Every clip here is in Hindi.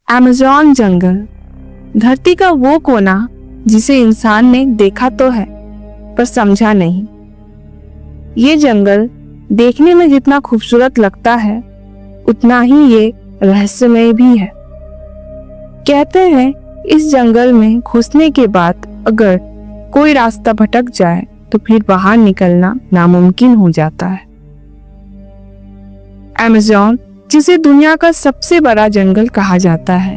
अमेज़न जंगल धरती का वो कोना जिसे इंसान ने देखा तो है पर समझा नहीं। ये जंगल देखने में जितना खूबसूरत लगता है उतना ही ये रहस्यमय भी है। कहते हैं इस जंगल में घुसने के बाद अगर कोई रास्ता भटक जाए तो फिर बाहर निकलना नामुमकिन हो जाता है। अमेज़न, जिसे दुनिया का सबसे बड़ा जंगल कहा जाता है,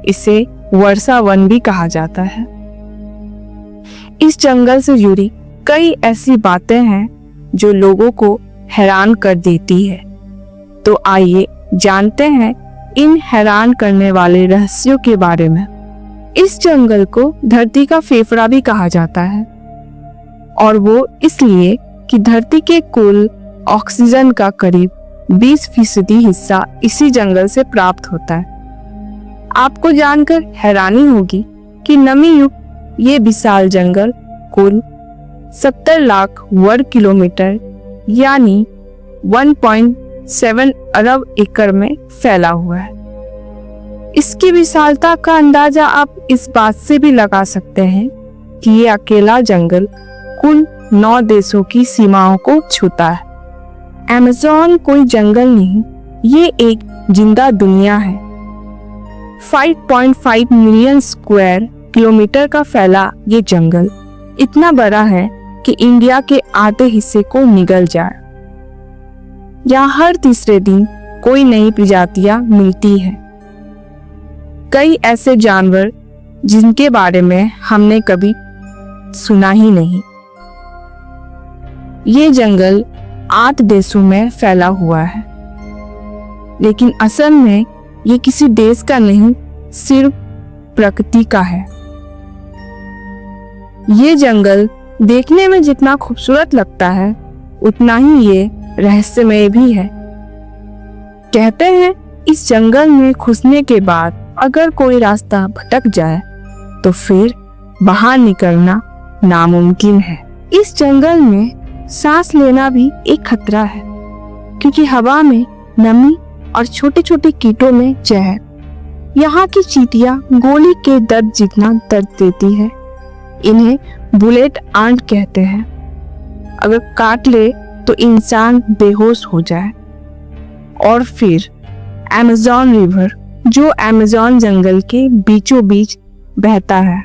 इसे वर्षा वन भी कहा जाता है। इस जंगल से जुड़ी कई ऐसी बातें हैं जो लोगों को हैरान कर देती है। तो आइए जानते हैं इन हैरान करने वाले रहस्यों के बारे में। इस जंगल को धरती का फेफड़ा भी कहा जाता है और वो इसलिए कि धरती के कुल ऑक्सीजन का करीब 20% हिस्सा इसी जंगल से प्राप्त होता है। आपको जानकर हैरानी होगी कि नमी युक्त ये विशाल जंगल कुल 70 लाख वर्ग किलोमीटर यानी 1.7 अरब एकड़ में फैला हुआ है। इसकी विशालता का अंदाजा आप इस बात से भी लगा सकते हैं कि ये अकेला जंगल कुल 9 देशों की सीमाओं को छूता है। अमेज़न कोई जंगल नहीं, ये एक जिंदा दुनिया है। 5.5 मिलियन स्क्वायर किलोमीटर का फैला ये जंगल इतना बड़ा है कि इंडिया के आधे हिस्से को निगल जाए। यहाँ हर तीसरे दिन कोई नई प्रजातियां मिलती है। कई ऐसे जानवर जिनके बारे में हमने कभी सुना ही नहीं। ये जंगल 8 देशों में फैला हुआ है, लेकिन असल में ये किसी देश का नहीं, सिर्फ प्रकृति का है। ये जंगल देखने में जितना खूबसूरत लगता है उतना ही ये रहस्यमय भी है। कहते हैं इस जंगल में घुसने के बाद अगर कोई रास्ता भटक जाए तो फिर बाहर निकलना नामुमकिन है। इस जंगल में सांस लेना भी एक खतरा है, क्योंकि हवा में नमी और छोटे छोटे कीटों में जहर। यहाँ की चींटियां गोली के दर्द जितना दर्द देती है। इन्हें बुलेट आंट कहते हैं। अगर काट ले तो इंसान बेहोश हो जाए। और फिर अमेज़न रिवर, जो अमेज़न जंगल के बीचों बीच बहता है।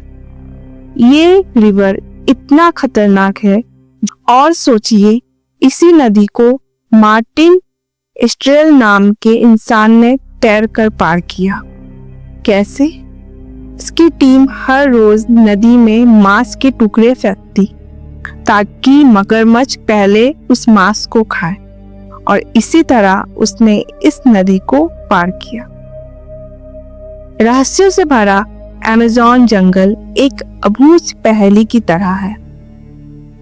ये रिवर इतना खतरनाक है और सोचिए इसी नदी को मार्टिन एस्ट्रेल नाम के इंसान ने तैरकर पार किया। कैसे? इसकी टीम हर रोज नदी में मांस के टुकड़े फेंकती ताकि मगरमच्छ पहले उस मांस को खाए, और इसी तरह उसने इस नदी को पार किया। रहस्यों से भरा अमेज़न जंगल एक अबूझ पहेली की तरह है।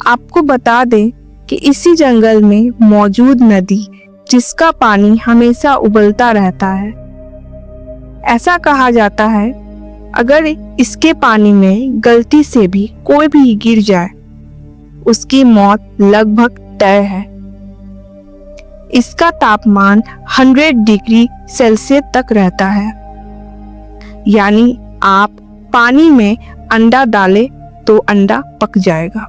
आपको बता दें कि इसी जंगल में मौजूद नदी जिसका पानी हमेशा उबलता रहता है। ऐसा कहा जाता है अगर इसके पानी में गलती से भी कोई भी गिर जाए उसकी मौत लगभग तय है। इसका तापमान 100 डिग्री सेल्सियस तक रहता है, यानी आप पानी में अंडा डालें तो अंडा पक जाएगा।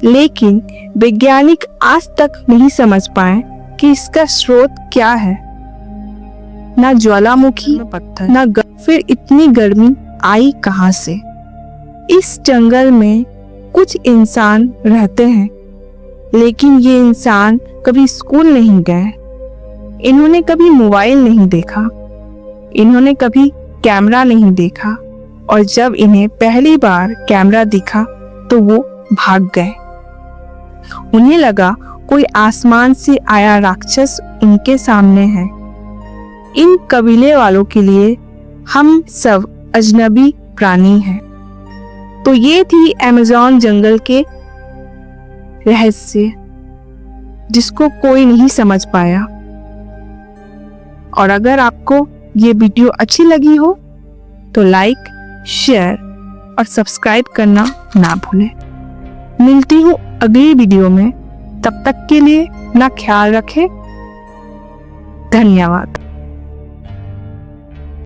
लेकिन वैज्ञानिक आज तक नहीं समझ पाए कि इसका स्रोत क्या है। ना ज्वालामुखी, पत्थर, ना फिर इतनी गर्मी आई कहां से। इस जंगल में कुछ इंसान रहते हैं, लेकिन ये इंसान कभी स्कूल नहीं गए। इन्होंने कभी मोबाइल नहीं देखा, इन्होंने कभी कैमरा नहीं देखा, और जब इन्हें पहली बार कैमरा दिखा तो वो भाग गए। उन्हें लगा कोई आसमान से आया राक्षस उनके सामने है। इन कबीले वालों के लिए हम सब अजनबी प्राणी हैं। तो ये थी अमेज़न जंगल के रहस्य जिसको कोई नहीं समझ पाया। और अगर आपको ये वीडियो अच्छी लगी हो तो लाइक, शेयर और सब्सक्राइब करना ना भूलें। मिलती हूँ अगली वीडियो में। तब तक के लिए अपना ख्याल रखें। धन्यवाद।